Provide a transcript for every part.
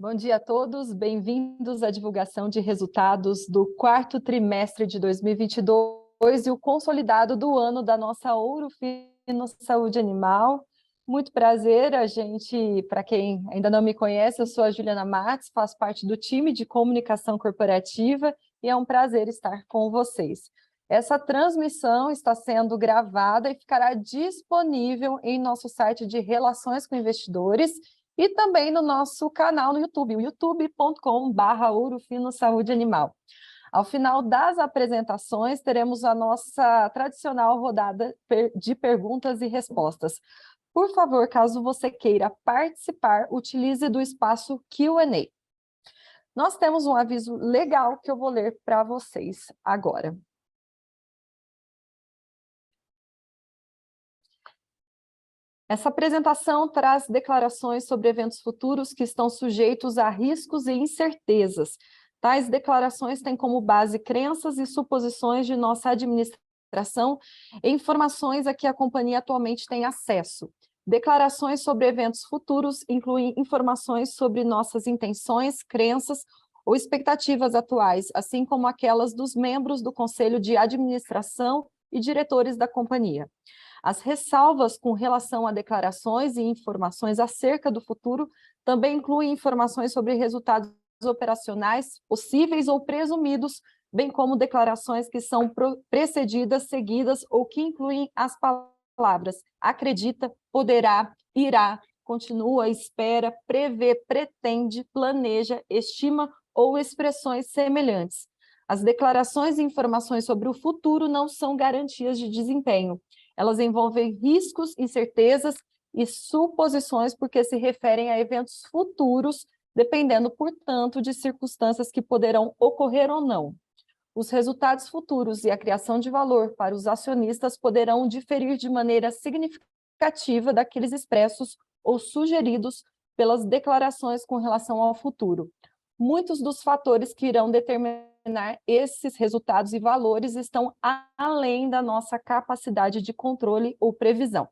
Bom dia a todos, bem-vindos à divulgação de resultados do quarto trimestre de 2022 e o consolidado do ano da nossa Ouro Fino Saúde Animal. Muito prazer, para quem ainda não me conhece, eu sou a Juliana Matos, faço parte do time de comunicação corporativa e é um prazer estar com vocês. Essa transmissão está sendo gravada e ficará disponível em nosso site de Relações com Investidores e também no nosso canal no YouTube, o youtube.com/Ouro Fino Saúde Animal. Ao final das apresentações, teremos a nossa tradicional rodada de perguntas e respostas. Por favor, caso você queira participar, utilize do espaço Q&A. Nós temos um aviso legal que eu vou ler para vocês agora. Essa apresentação traz declarações sobre eventos futuros que estão sujeitos a riscos e incertezas. Tais declarações têm como base crenças e suposições de nossa administração e informações a que a companhia atualmente tem acesso. Declarações sobre eventos futuros incluem informações sobre nossas intenções, crenças ou expectativas atuais, assim como aquelas dos membros do Conselho de Administração e diretores da companhia. As ressalvas com relação a declarações e informações acerca do futuro também incluem informações sobre resultados operacionais possíveis ou presumidos, bem como declarações que são precedidas, seguidas ou que incluem as palavras acredita, poderá, irá, continua, espera, prevê, pretende, planeja, estima ou expressões semelhantes. As declarações e informações sobre o futuro não são garantias de desempenho. Elas envolvem riscos, incertezas e suposições porque se referem a eventos futuros, dependendo, portanto, de circunstâncias que poderão ocorrer ou não. Os resultados futuros e a criação de valor para os acionistas poderão diferir de maneira significativa daqueles expressos ou sugeridos pelas declarações com relação ao futuro. Muitos dos fatores que irão determinar esses resultados e valores estão além da nossa capacidade de controle ou previsão.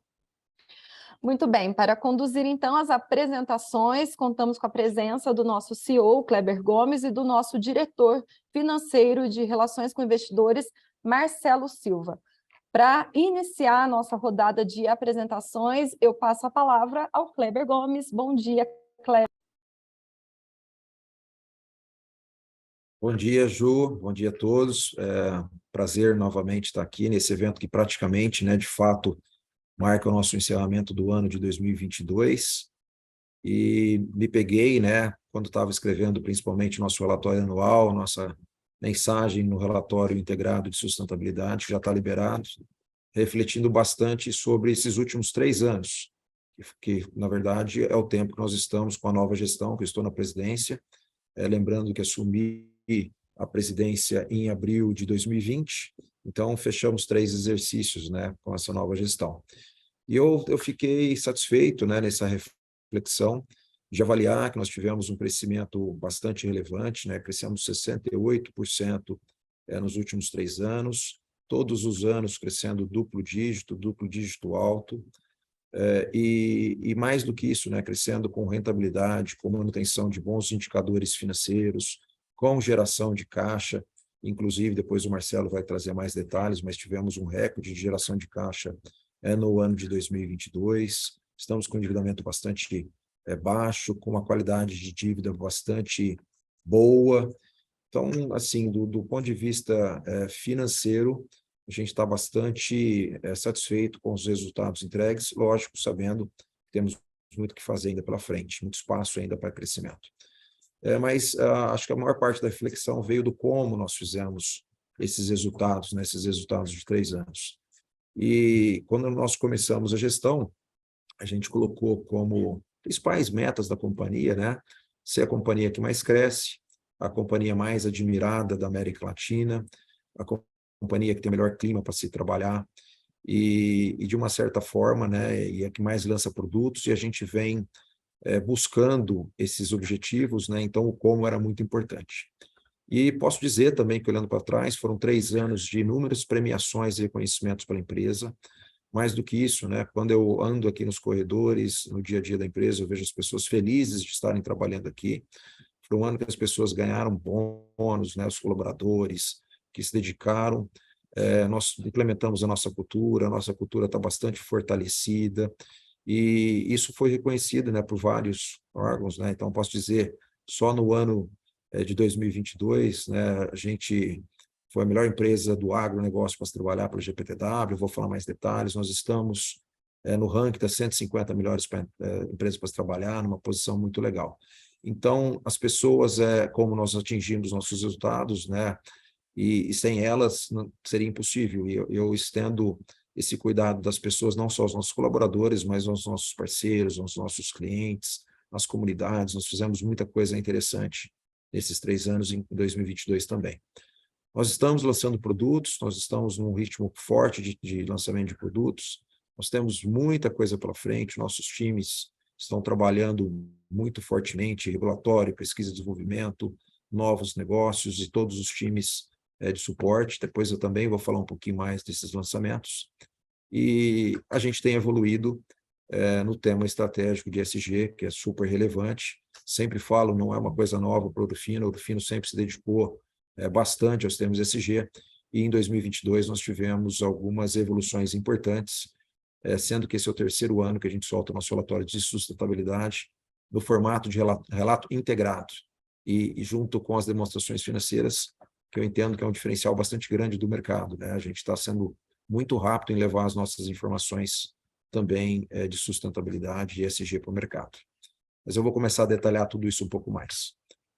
Muito bem, para conduzir então as apresentações, contamos com a presença do nosso CEO, Kleber Gomes, e do nosso diretor financeiro de Relações com Investidores, Marcelo Silva. Para iniciar a nossa rodada de apresentações, eu passo a palavra ao Kleber Gomes. Bom dia, Kleber. Bom dia, Ju. Bom dia a todos. Prazer novamente estar aqui nesse evento que praticamente, de fato, marca o nosso encerramento do ano de 2022. E me peguei, quando estava escrevendo principalmente nosso relatório anual, nossa mensagem no relatório integrado de sustentabilidade, que já está liberado, refletindo bastante sobre esses últimos 3 anos, que na verdade é o tempo que nós estamos com a nova gestão, que eu estou na presidência, lembrando que assumi a presidência em abril de 2020, então fechamos 3 exercícios com essa nova gestão. E eu fiquei satisfeito nessa reflexão de avaliar que nós tivemos um crescimento bastante relevante, crescemos 68% nos últimos 3 anos, todos os anos crescendo duplo dígito alto, e mais do que isso, crescendo com rentabilidade, com manutenção de bons indicadores financeiros, com geração de caixa, inclusive depois o Marcelo vai trazer mais detalhes, mas tivemos um recorde de geração de caixa no ano de 2022, estamos com um endividamento bastante baixo, com uma qualidade de dívida bastante boa. Então, assim, do ponto de vista financeiro, a gente está bastante satisfeito com os resultados entregues, lógico, sabendo que temos muito que fazer ainda pela frente, muito espaço ainda para crescimento. Mas acho que a maior parte da reflexão veio do como nós fizemos esses resultados, esses resultados de 3 anos. E quando nós começamos a gestão, a gente colocou como principais metas da companhia, ser a companhia que mais cresce, a companhia mais admirada da América Latina, a companhia que tem o melhor clima para se trabalhar e de uma certa forma, e a que mais lança produtos, e a gente vem buscando esses objetivos, então o como era muito importante. E posso dizer também que, olhando para trás, foram 3 anos de inúmeras premiações e reconhecimentos pela empresa, mais do que isso, né? Quando eu ando aqui nos corredores, no dia a dia da empresa, eu vejo as pessoas felizes de estarem trabalhando aqui. Foi um ano que as pessoas ganharam bônus, né? Os colaboradores que se dedicaram. Nós implementamos a nossa cultura está bastante fortalecida, e isso foi reconhecido, né, por vários órgãos, né? Então, posso dizer, só no ano de 2022, né, a gente foi a melhor empresa do agronegócio para se trabalhar pelo GPTW, vou falar mais detalhes, nós estamos no ranking das 150 melhores empresas para se trabalhar, numa posição muito legal. Então, as pessoas, como nós atingimos nossos resultados, né, e sem elas não, seria impossível, e eu estendo esse cuidado das pessoas, não só aos nossos colaboradores, mas aos nossos parceiros, aos nossos clientes, às comunidades. Nós fizemos muita coisa interessante nesses 3 anos, em 2022 também. Nós estamos lançando produtos, nós estamos num ritmo forte de lançamento de produtos, nós temos muita coisa pela frente, nossos times estão trabalhando muito fortemente, regulatório, pesquisa e desenvolvimento, novos negócios e todos os times de suporte. Depois eu também vou falar um pouquinho mais desses lançamentos. E a gente tem evoluído no tema estratégico de ESG, que é super relevante. Sempre falo, não é uma coisa nova para o Ourofino sempre se dedicou bastante aos temas ESG, e em 2022 nós tivemos algumas evoluções importantes, sendo que esse é o 3º ano que a gente solta o nosso relatório de sustentabilidade no formato de relato integrado, e junto com as demonstrações financeiras, que eu entendo que é um diferencial bastante grande do mercado, né? A gente está sendo muito rápido em levar as nossas informações também de sustentabilidade e ESG para o mercado. Mas eu vou começar a detalhar tudo isso um pouco mais.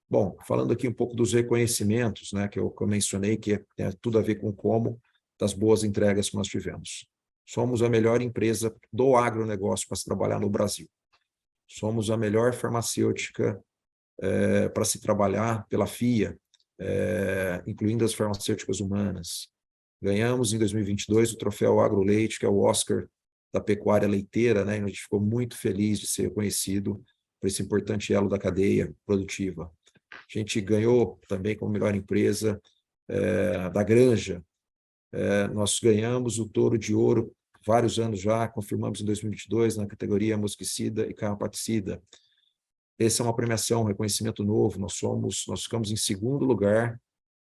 Bom, falando aqui um pouco dos reconhecimentos, né, que eu mencionei, que tem tudo a ver com como das boas entregas que nós tivemos. Somos a melhor empresa do agronegócio para se trabalhar no Brasil. Somos a melhor farmacêutica para se trabalhar pela FIA, incluindo as farmacêuticas humanas. Ganhamos em 2022 o troféu AgroLeite, que é o Oscar da pecuária leiteira, né? E a gente ficou muito feliz de ser reconhecido por esse importante elo da cadeia produtiva. A gente ganhou também como melhor empresa da Granja. Nós ganhamos o Touro de Ouro vários anos já, confirmamos em 2022 na categoria mosquicida e carrapaticida. Essa é uma premiação, um reconhecimento novo. Nós ficamos em 2º lugar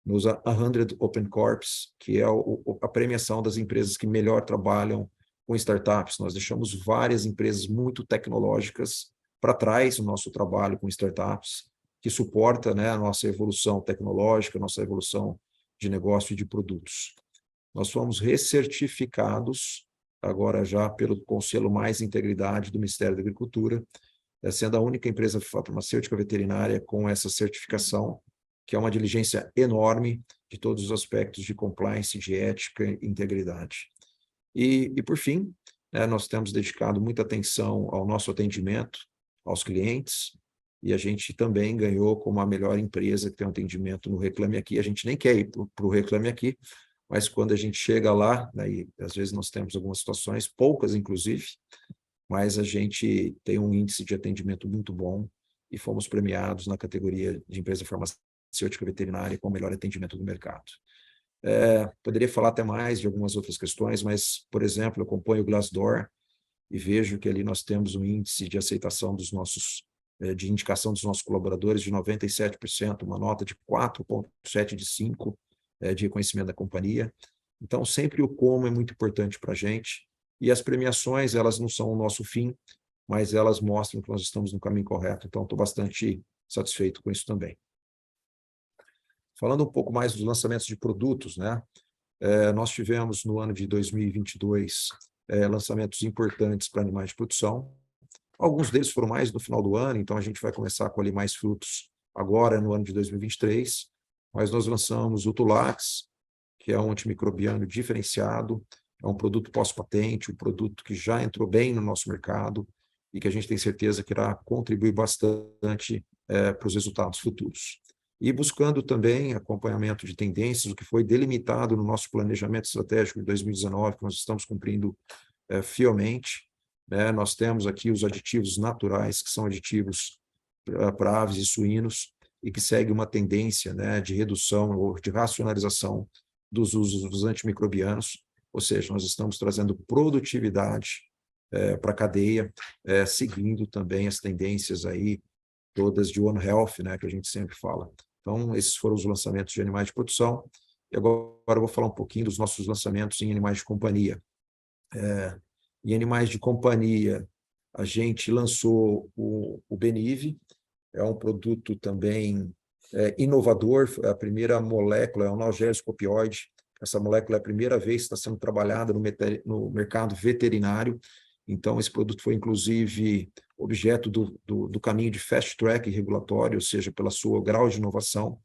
nos 100 Open Corps, que é a premiação das empresas que melhor trabalham com startups. Nós deixamos várias empresas muito tecnológicas para trás no nosso trabalho com startups, que suporta, né, a nossa evolução tecnológica, a nossa evolução de negócio e de produtos. Nós fomos recertificados, agora já pelo Conselho Mais Integridade do Ministério da Agricultura, sendo a única empresa farmacêutica veterinária com essa certificação, que é uma diligência enorme de todos os aspectos de compliance, de ética e integridade. E por fim, né, nós temos dedicado muita atenção ao nosso atendimento aos clientes, e a gente também ganhou como a melhor empresa que tem um atendimento no Reclame Aqui. A gente nem quer ir para o Reclame Aqui, mas quando a gente chega lá, né, e às vezes nós temos algumas situações, poucas inclusive, mas a gente tem um índice de atendimento muito bom e fomos premiados na categoria de empresa farmacêutica veterinária com o melhor atendimento do mercado. Poderia falar até mais de algumas outras questões, mas, por exemplo, eu acompanho o Glassdoor e vejo que ali nós temos um índice de aceitação dos nossos, de indicação dos nossos colaboradores de 97%, uma nota de 4,7 de 5 de reconhecimento da companhia. Então, sempre o como é muito importante para a gente, e as premiações, elas não são o nosso fim, mas elas mostram que nós estamos no caminho correto, então estou bastante satisfeito com isso também. Falando um pouco mais dos lançamentos de produtos, né? Nós tivemos no ano de 2022 lançamentos importantes para animais de produção. Alguns deles foram mais no final do ano, então a gente vai começar a colher mais frutos agora no ano de 2023, mas nós lançamos o Tulax, que é um antimicrobiano diferenciado, é um produto pós-patente, um produto que já entrou bem no nosso mercado e que a gente tem certeza que irá contribuir bastante para os resultados futuros. E buscando também acompanhamento de tendências, o que foi delimitado no nosso planejamento estratégico de 2019, que nós estamos cumprindo fielmente, né? Nós temos aqui os aditivos naturais, que são aditivos para aves e suínos, e que segue uma tendência, né, de redução ou de racionalização dos usos dos antimicrobianos, ou seja, nós estamos trazendo produtividade para a cadeia, seguindo também as tendências aí todas de One Health, né, que a gente sempre fala. Então, esses foram os lançamentos de animais de produção. E agora eu vou falar um pouquinho dos nossos lançamentos em animais de companhia. Em animais de companhia, a gente lançou o Benive, é um produto também inovador, a primeira molécula, é um analgésico opioide. Essa molécula é a primeira vez que está sendo trabalhada no mercado veterinário. Então, esse produto foi, inclusive, objeto do caminho de fast track regulatório, ou seja, pela sua grau de inovação.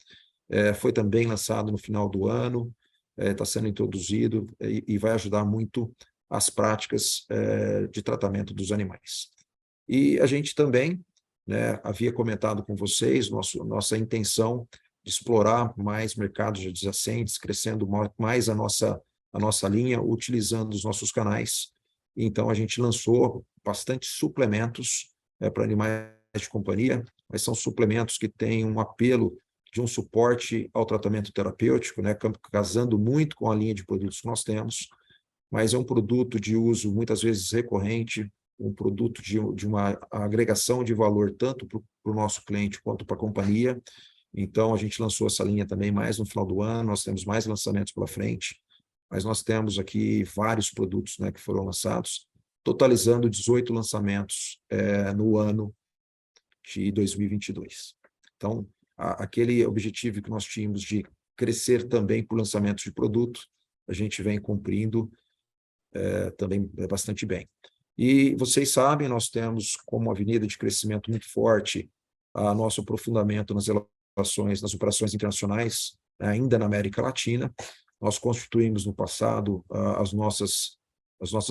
Foi também lançado no final do ano, está sendo introduzido e vai ajudar muito as práticas de tratamento dos animais. E a gente também, né, havia comentado com vocês nossa intenção de explorar mais mercados adjacentes, crescendo mais a nossa linha, utilizando os nossos canais. Então, a gente lançou bastante suplementos para animais de companhia, mas são suplementos que têm um apelo de um suporte ao tratamento terapêutico, né, casando muito com a linha de produtos que nós temos, mas é um produto de uso muitas vezes recorrente, um produto de uma agregação de valor tanto para o nosso cliente quanto para a companhia. Então, a gente lançou essa linha também mais no final do ano, nós temos mais lançamentos pela frente, mas nós temos aqui vários produtos, né, que foram lançados, totalizando 18 lançamentos no ano de 2022. Então, aquele objetivo que nós tínhamos de crescer também por lançamentos de produto, a gente vem cumprindo também bastante bem. E vocês sabem, nós temos como avenida de crescimento muito forte nosso aprofundamento nas relações, nas operações internacionais, ainda na América Latina. Nós constituímos no passado as nossas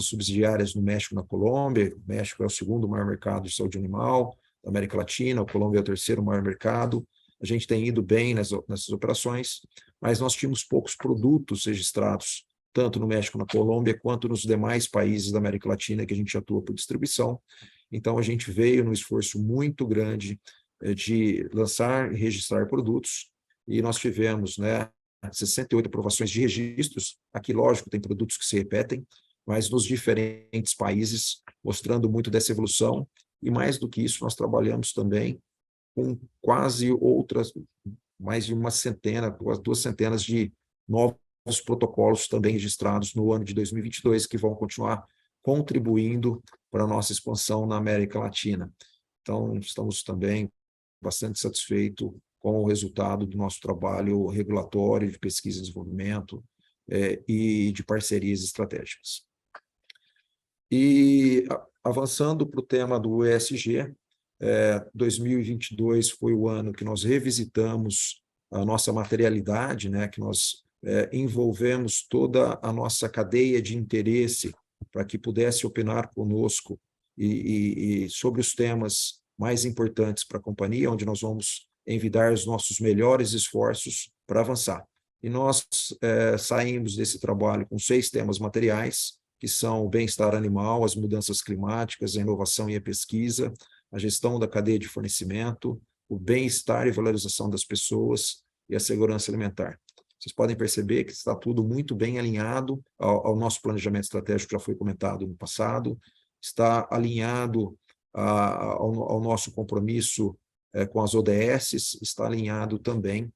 subsidiárias no México e na Colômbia. O México é o segundo maior mercado de saúde animal da América Latina, a Colômbia é o terceiro maior mercado. A gente tem ido bem nessas operações, mas nós tínhamos poucos produtos registrados, tanto no México, na Colômbia, quanto nos demais países da América Latina que a gente atua por distribuição. Então, a gente veio num esforço muito grande de lançar e registrar produtos, e nós tivemos, né, 68 aprovações de registros. Aqui, lógico, tem produtos que se repetem, mas nos diferentes países, mostrando muito dessa evolução. E mais do que isso, nós trabalhamos também com quase mais de uma centena, quase 2 centenas de novos protocolos também registrados no ano de 2022, que vão continuar contribuindo para a nossa expansão na América Latina. Então, estamos também bastante satisfeitos com o resultado do nosso trabalho regulatório de pesquisa e desenvolvimento e de parcerias estratégicas. E avançando para o tema do ESG, 2022 foi o ano que nós revisitamos a nossa materialidade, né, que nós envolvemos toda a nossa cadeia de interesse para que pudesse opinar conosco e sobre os temas mais importantes para a companhia, onde nós vamos envidar os nossos melhores esforços para avançar. E nós saímos desse trabalho com 6 temas materiais, que são o bem-estar animal, as mudanças climáticas, a inovação e a pesquisa, a gestão da cadeia de fornecimento, o bem-estar e valorização das pessoas e a segurança alimentar. Vocês podem perceber que está tudo muito bem alinhado ao nosso planejamento estratégico, que já foi comentado no passado, está alinhado ao nosso compromisso com as ODS, está alinhado também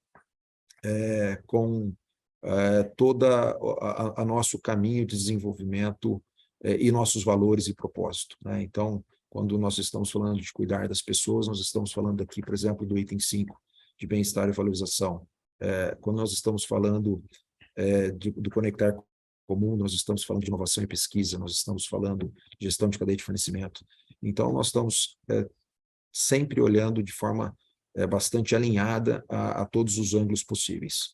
com toda a nosso caminho de desenvolvimento e nossos valores e propósito, né? Então, quando nós estamos falando de cuidar das pessoas, nós estamos falando aqui, por exemplo, do item 5, de bem-estar e valorização. Quando nós estamos falando do conectar comum, nós estamos falando de inovação e pesquisa, nós estamos falando de gestão de cadeia de fornecimento. Então, nós estamos sempre olhando de forma bastante alinhada a todos os ângulos possíveis.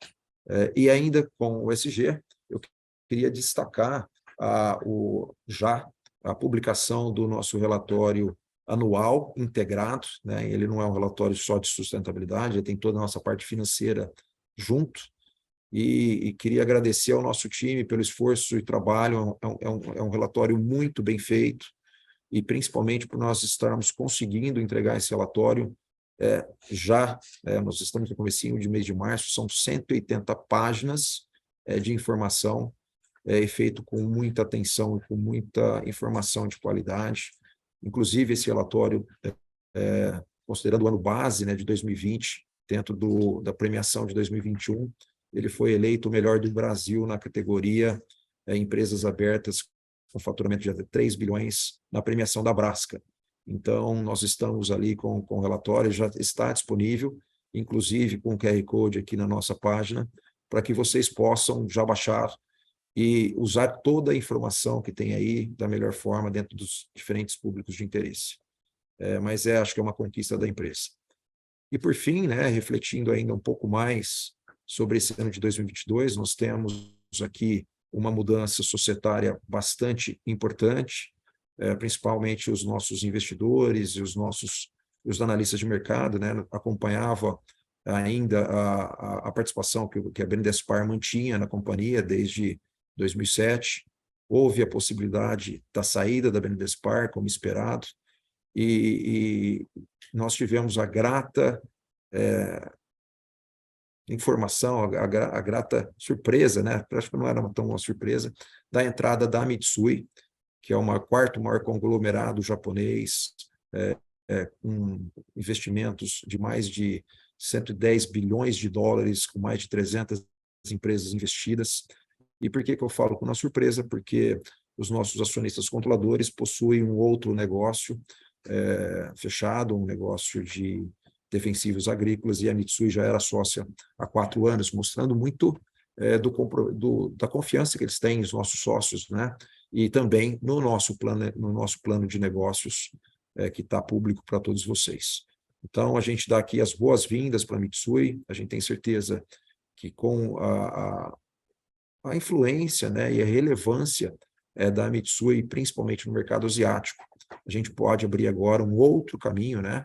E ainda com o ESG, eu queria destacar a publicação do nosso relatório anual integrado, né? Ele não é um relatório só de sustentabilidade, ele tem toda a nossa parte financeira junto, e queria agradecer ao nosso time pelo esforço e trabalho. É um relatório muito bem feito, e principalmente por nós estarmos conseguindo entregar esse relatório nós estamos no comecinho de mês de março, são 180 páginas de informação e feito com muita atenção e com muita informação de qualidade. Inclusive, esse relatório, considerando o ano base, né, de 2020, dentro da premiação de 2021, ele foi eleito o melhor do Brasil na categoria Empresas Abertas, com faturamento de até 3 bilhões, na premiação da Brasca. Então, nós estamos ali com o relatório, já está disponível, inclusive com o QR Code aqui na nossa página, para que vocês possam já baixar e usar toda a informação que tem aí da melhor forma dentro dos diferentes públicos de interesse. Mas acho que é uma conquista da empresa. E, por fim, né, refletindo ainda um pouco mais sobre esse ano de 2022, nós temos aqui uma mudança societária bastante importante, principalmente os nossos investidores e os analistas de mercado, né, acompanhava ainda a participação que a BNDESPar mantinha na companhia desde 2007. Houve a possibilidade da saída da BNDESPar, como esperado, e nós tivemos a grata informação, a grata surpresa, né? Acho que não era tão uma surpresa, da entrada da Mitsui, que é o quarto maior conglomerado japonês, com investimentos de mais de 110 bilhões de dólares, com mais de 300 empresas investidas. E por que eu falo com uma surpresa? Porque os nossos acionistas controladores possuem um outro negócio fechado, um negócio de defensivos agrícolas, e a Mitsui já era sócia há 4 anos, mostrando muito da confiança que eles têm, os nossos sócios, né? E também no nosso plano de negócios, que está público para todos vocês. Então, a gente dá aqui as boas-vindas para a Mitsui, a gente tem certeza que com a influência, né, e a relevância da Mitsui, principalmente no mercado asiático, a gente pode abrir agora um outro caminho, né,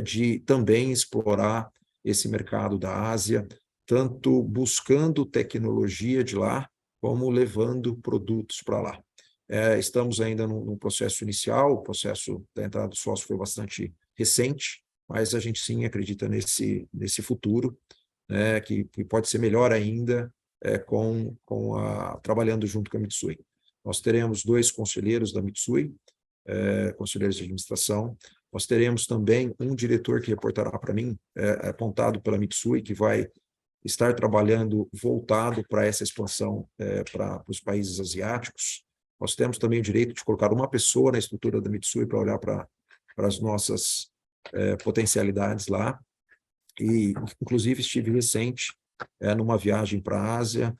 de também explorar esse mercado da Ásia, tanto buscando tecnologia de lá, como levando produtos para lá. Estamos ainda no processo inicial, o processo da entrada do sócio foi bastante recente, mas a gente sim acredita nesse futuro, né, que pode ser melhor ainda trabalhando junto com a Mitsui. Nós teremos 2 conselheiros da Mitsui, conselheiros de administração. Nós teremos também um diretor que reportará para mim, apontado pela Mitsui, que vai estar trabalhando voltado para essa expansão para os países asiáticos. Nós temos também o direito de colocar uma pessoa na estrutura da Mitsui para olhar para as nossas potencialidades lá. E, inclusive, estive recente numa viagem para a Ásia,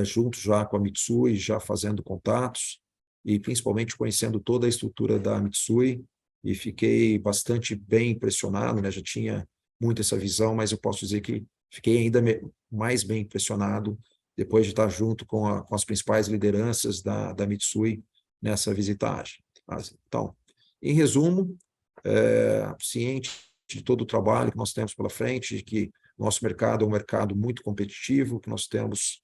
junto já com a Mitsui, já fazendo contatos, e principalmente conhecendo toda a estrutura da Mitsui, e fiquei bastante bem impressionado, né? Já tinha muito essa visão, mas eu posso dizer que fiquei ainda mais bem impressionado depois de estar junto com as principais lideranças da Mitsui nessa visitagem. Então, em resumo, ciente de todo o trabalho que nós temos pela frente, de que nosso mercado é um mercado muito competitivo, que nós temos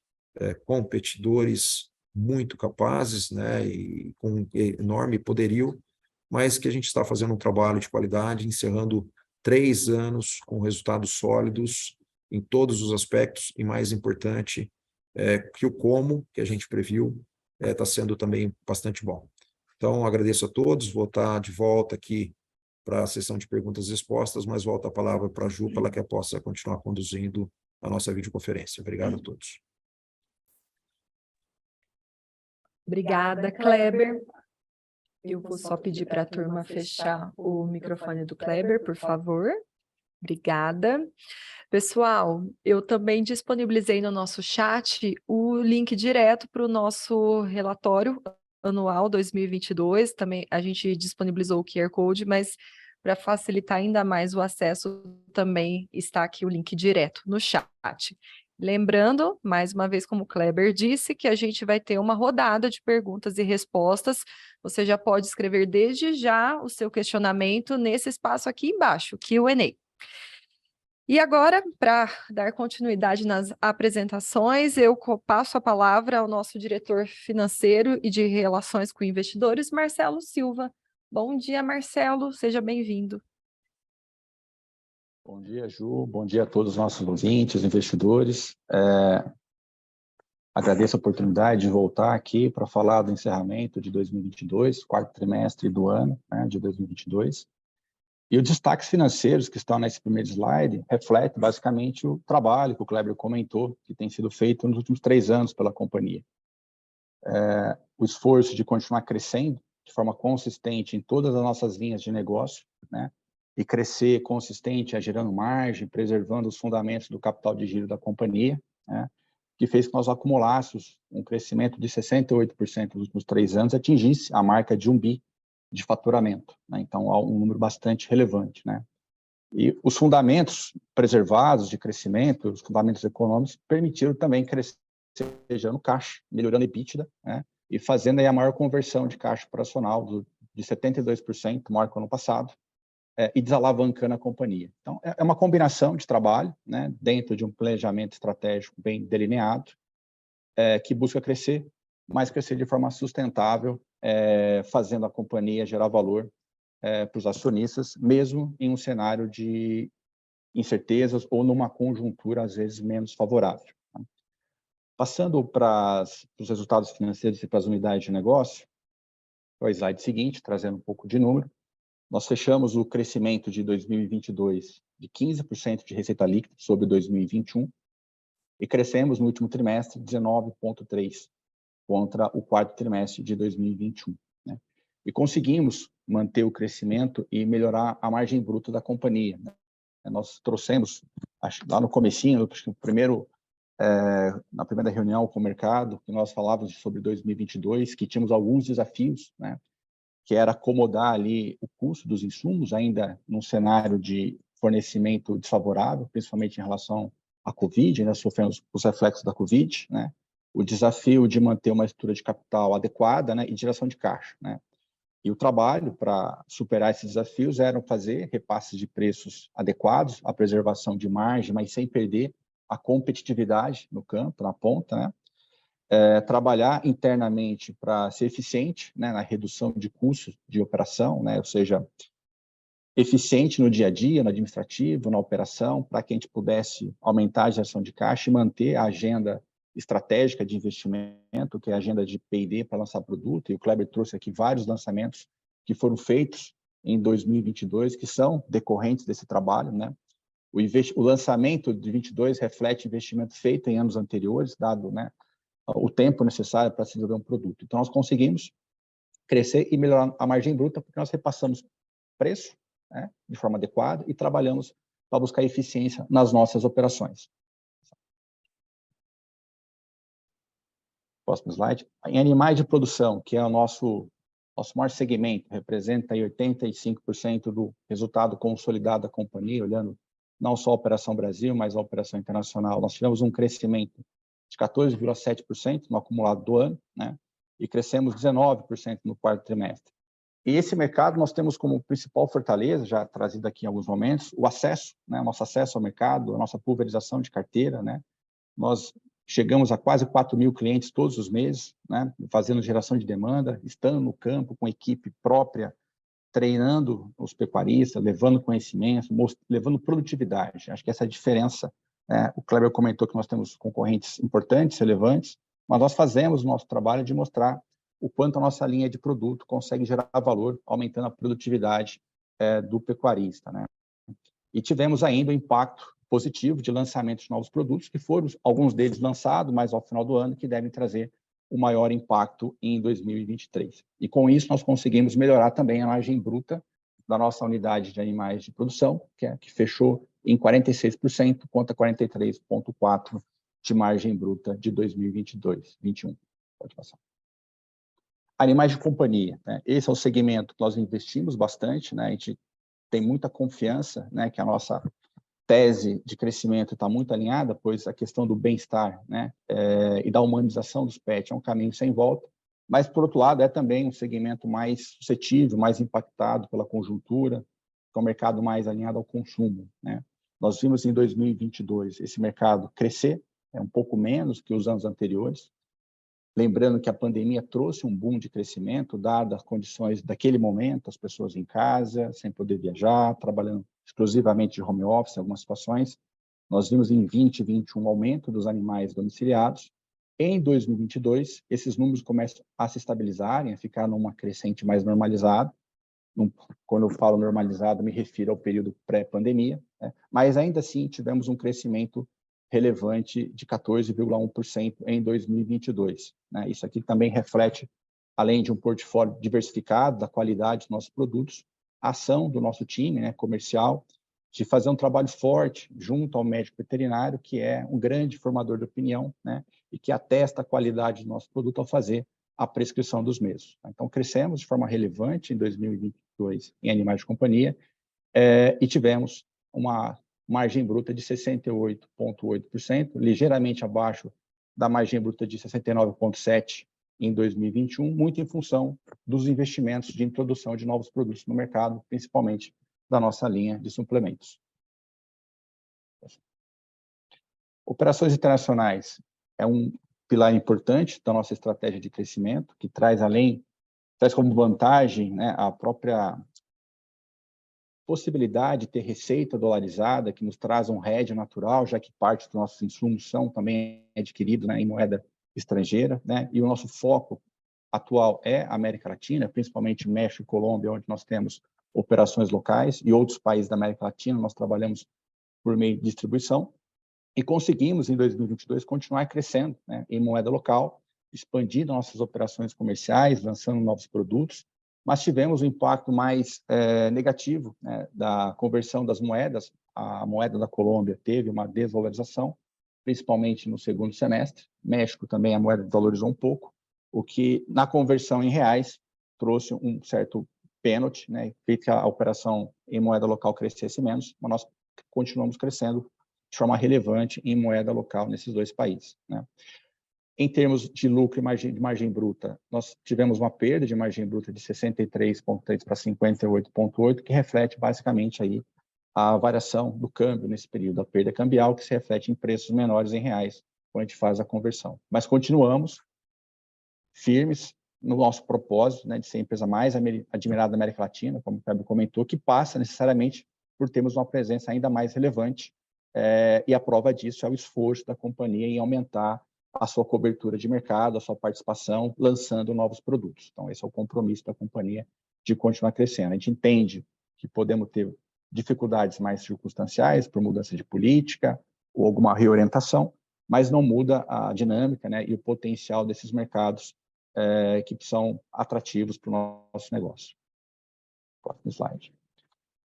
competidores muito capazes, né, e com enorme poderio, mas que a gente está fazendo um trabalho de qualidade, encerrando 3 anos com resultados sólidos em todos os aspectos, e mais importante, que o como que a gente previu está sendo também bastante bom. Então, agradeço a todos, vou estar de volta aqui para a sessão de perguntas e respostas, mas volto a palavra para a Ju, para que ela possa continuar conduzindo a nossa videoconferência. Obrigado a todos. Obrigada, Kleber. Eu vou só pedir para a turma fechar o microfone do Kleber, por favor. Obrigada. Pessoal, eu também disponibilizei no nosso chat o link direto para o nosso relatório anual 2022. Também a gente disponibilizou o QR Code, mas para facilitar ainda mais o acesso, também está aqui o link direto no chat. Lembrando, mais uma vez, como o Kleber disse, que a gente vai ter uma rodada de perguntas e respostas. Você já pode escrever desde já o seu questionamento nesse espaço aqui embaixo, Q&A. E agora, para dar continuidade nas apresentações, eu passo a palavra ao nosso diretor financeiro e de relações com investidores, Marcelo Silva. Bom dia, Marcelo, seja bem-vindo. Bom dia, Ju. Bom dia a todos os nossos ouvintes, investidores. Agradeço a oportunidade de voltar aqui para falar do encerramento de 2022, quarto trimestre do ano, né, de 2022. E os destaques financeiros que estão nesse primeiro slide refletem basicamente o trabalho que o Kleber comentou, que tem sido feito nos últimos 3 anos pela companhia. O esforço de continuar crescendo de forma consistente em todas as nossas linhas de negócio, né? E crescer consistente, gerando margem, preservando os fundamentos do capital de giro da companhia, né? Que fez que nós acumulássemos um crescimento de 68% nos últimos 3 anos, atingisse a marca de 1 bi de faturamento, né? Então, um número bastante relevante, né? E os fundamentos preservados de crescimento, os fundamentos econômicos, permitiram também crescer gerando caixa, melhorando EBITDA, né? E fazendo aí a maior conversão de caixa operacional de 72%, maior que o ano passado, e desalavancando a companhia. Então, é uma combinação de trabalho, né, dentro de um planejamento estratégico bem delineado, que busca crescer, mas crescer de forma sustentável, fazendo a companhia gerar valor para os acionistas, mesmo em um cenário de incertezas ou numa conjuntura, às vezes, menos favorável. Passando para os resultados financeiros e para as unidades de negócio, o slide seguinte, trazendo um pouco de número, nós fechamos o crescimento de 2022 de 15% de receita líquida sobre 2021 e crescemos no último trimestre 19,3% contra o quarto trimestre de 2021. Né? E conseguimos manter o crescimento e melhorar a margem bruta da companhia. Né? Nós trouxemos, lá no comecinho, na primeira reunião com o mercado, que nós falávamos sobre 2022, que tínhamos alguns desafios, né? Que era acomodar ali o custo dos insumos, ainda num cenário de fornecimento desfavorável, principalmente em relação à Covid, né? Sofrendo os reflexos da Covid, né? O desafio de manter uma estrutura de capital adequada, né? E geração de caixa, né? E o trabalho para superar esses desafios era fazer repasses de preços adequados, a preservação de margem, mas sem perder a competitividade no campo, na ponta, né? Trabalhar internamente para ser eficiente, né, na redução de custos de operação, né, ou seja, eficiente no dia a dia, no administrativo, na operação, para que a gente pudesse aumentar a geração de caixa e manter a agenda estratégica de investimento, que é a agenda de P&D para lançar produto, e o Kleber trouxe aqui vários lançamentos que foram feitos em 2022, que são decorrentes desse trabalho, né? O lançamento de 22 reflete investimento feito em anos anteriores, dado, né, o tempo necessário para se desenvolver um produto. Então, nós conseguimos crescer e melhorar a margem bruta, porque nós repassamos preço, né, de forma adequada e trabalhamos para buscar eficiência nas nossas operações. Próximo slide. Em animais de produção, que é o nosso maior segmento, representa aí 85% do resultado consolidado da companhia, olhando não só a Operação Brasil, mas a Operação Internacional. Nós tivemos um crescimento de 14,7% no acumulado do ano, né? E crescemos 19% no quarto trimestre. E esse mercado nós temos como principal fortaleza, já trazido aqui em alguns momentos, o acesso, né? O nosso acesso ao mercado, a nossa pulverização de carteira, né? Nós chegamos a quase 4.000 clientes todos os meses, né? Fazendo geração de demanda, estando no campo com equipe própria, treinando os pecuaristas, levando conhecimento, levando produtividade. Acho que essa é a diferença. O Kleber comentou que nós temos concorrentes importantes, relevantes, mas nós fazemos o nosso trabalho de mostrar o quanto a nossa linha de produto consegue gerar valor, aumentando a produtividade do pecuarista, né? E tivemos ainda o impacto positivo de lançamento de novos produtos, que foram alguns deles lançados, mas ao final do ano, que devem trazer o maior impacto em 2023. E com isso nós conseguimos melhorar também a margem bruta da nossa unidade de animais de produção, que fechou em 46% contra 43,4% de margem bruta de 2022, 21. Pode passar. Animais de companhia, né? Esse é o segmento que nós investimos bastante, né? A gente tem muita confiança, né, que a nossa tese de crescimento está muito alinhada, pois a questão do bem-estar, né, e da humanização dos pets é um caminho sem volta, mas, por outro lado, é também um segmento mais suscetível, mais impactado pela conjuntura, que é um mercado mais alinhado ao consumo, né? Nós vimos em 2022 esse mercado crescer, um pouco menos que os anos anteriores, lembrando que a pandemia trouxe um boom de crescimento, dadas as condições daquele momento, as pessoas em casa, sem poder viajar, trabalhando exclusivamente de home office em algumas situações. Nós vimos em 2021 um aumento dos animais domiciliados, Em 2022, esses números começam a se estabilizarem, a ficar numa crescente mais normalizada. Quando eu falo normalizado, me refiro ao período pré-pandemia, né? Mas ainda assim tivemos um crescimento relevante de 14,1% em 2022. Né? Isso aqui também reflete, além de um portfólio diversificado, da qualidade dos nossos produtos, a ação do nosso time, né, comercial, de fazer um trabalho forte junto ao médico veterinário, que é um grande formador de opinião, né, e que atesta a qualidade do nosso produto ao fazer a prescrição dos mesmos. Então, crescemos de forma relevante em 2022 em animais de companhia e tivemos uma margem bruta de 68,8%, ligeiramente abaixo da margem bruta de 69,7% em 2021, muito em função dos investimentos de introdução de novos produtos no mercado, principalmente da nossa linha de suplementos. Operações internacionais é um pilar importante da nossa estratégia de crescimento, que traz como vantagem, né, a própria possibilidade de ter receita dolarizada, que nos traz um hedge natural, já que parte dos nossos insumos são também adquiridos, né, em moeda estrangeira, né, e o nosso foco atual é a América Latina, principalmente México e Colômbia, onde nós temos operações locais, e outros países da América Latina, nós trabalhamos por meio de distribuição, e conseguimos, em 2022, continuar crescendo, né, em moeda local, expandindo nossas operações comerciais, lançando novos produtos, mas tivemos um impacto mais negativo, né, da conversão das moedas. A moeda da Colômbia teve uma desvalorização, principalmente no segundo semestre. México também, a moeda desvalorizou um pouco, o que, na conversão em reais, trouxe um certo pênalti, né, feito que a operação em moeda local crescesse menos, mas nós continuamos crescendo de forma relevante em moeda local nesses dois países, né? Em termos de lucro e de margem bruta, nós tivemos uma perda de margem bruta de 63,3 para 58,8, que reflete basicamente aí a variação do câmbio nesse período, a perda cambial, que se reflete em preços menores em reais, quando a gente faz a conversão. Mas continuamos firmes no nosso propósito, né, de ser a empresa mais admirada da América Latina, como o Fábio comentou, que passa necessariamente por termos uma presença ainda mais relevante, e a prova disso é o esforço da companhia em aumentar a sua cobertura de mercado, a sua participação, lançando novos produtos. Então, esse é o compromisso da companhia de continuar crescendo. A gente entende que podemos ter dificuldades mais circunstanciais por mudança de política ou alguma reorientação, mas não muda a dinâmica, né, e o potencial desses mercados que são atrativos para o nosso negócio. Próximo slide.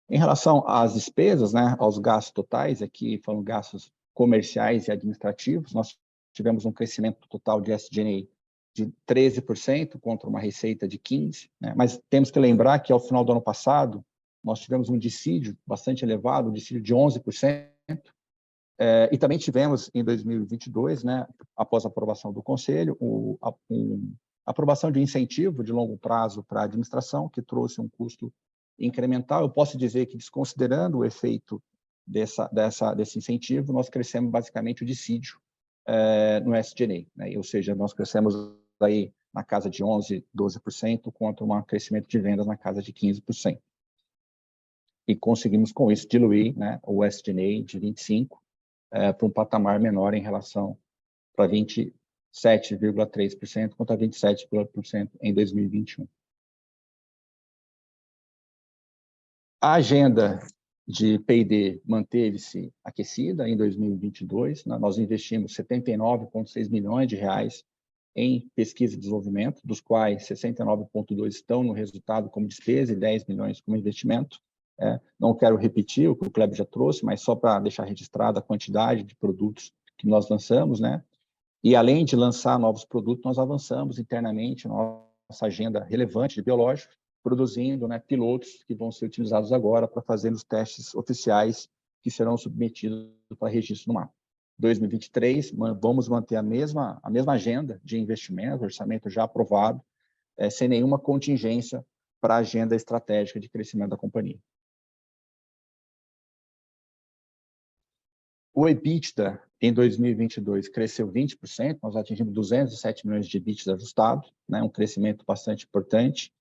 Em relação às despesas, né, aos gastos totais, aqui foram gastos comerciais e administrativos, nós tivemos um crescimento total de SG&A de 13% contra uma receita de 15%, né? Mas temos que lembrar que ao final do ano passado, nós tivemos um dissídio bastante elevado, um dissídio de 11%, e também tivemos em 2022, né, após a aprovação do Conselho, a aprovação de incentivo de longo prazo para a administração, que trouxe um custo incremental. Eu posso dizer que, desconsiderando o efeito desse incentivo, nós crescemos basicamente o dissídio no SG&A, né? Ou seja, nós crescemos aí na casa de 11%, 12%, contra um crescimento de vendas na casa de 15%. E conseguimos, com isso, diluir, né, o SG&A de 25% para um patamar menor em relação para 27,3% contra 27% em 2021. A agenda de P&D manteve-se aquecida em 2022. Né? Nós investimos 79,6 milhões de reais em pesquisa e desenvolvimento, dos quais 69,2 estão no resultado como despesa e 10 milhões como investimento. Não quero repetir o que o Kleber já trouxe, mas só para deixar registrada a quantidade de produtos que nós lançamos, né? E além de lançar novos produtos, nós avançamos internamente nossa agenda relevante de biológicos, produzindo, né, pilotos que vão ser utilizados agora para fazer os testes oficiais que serão submetidos para registro no MAP. 2023, vamos manter a mesma agenda de investimento, orçamento já aprovado, sem nenhuma contingência para a agenda estratégica de crescimento da companhia. O EBITDA em 2022 cresceu 20%, nós atingimos 207 milhões de EBITDA ajustado, né, um crescimento bastante importante,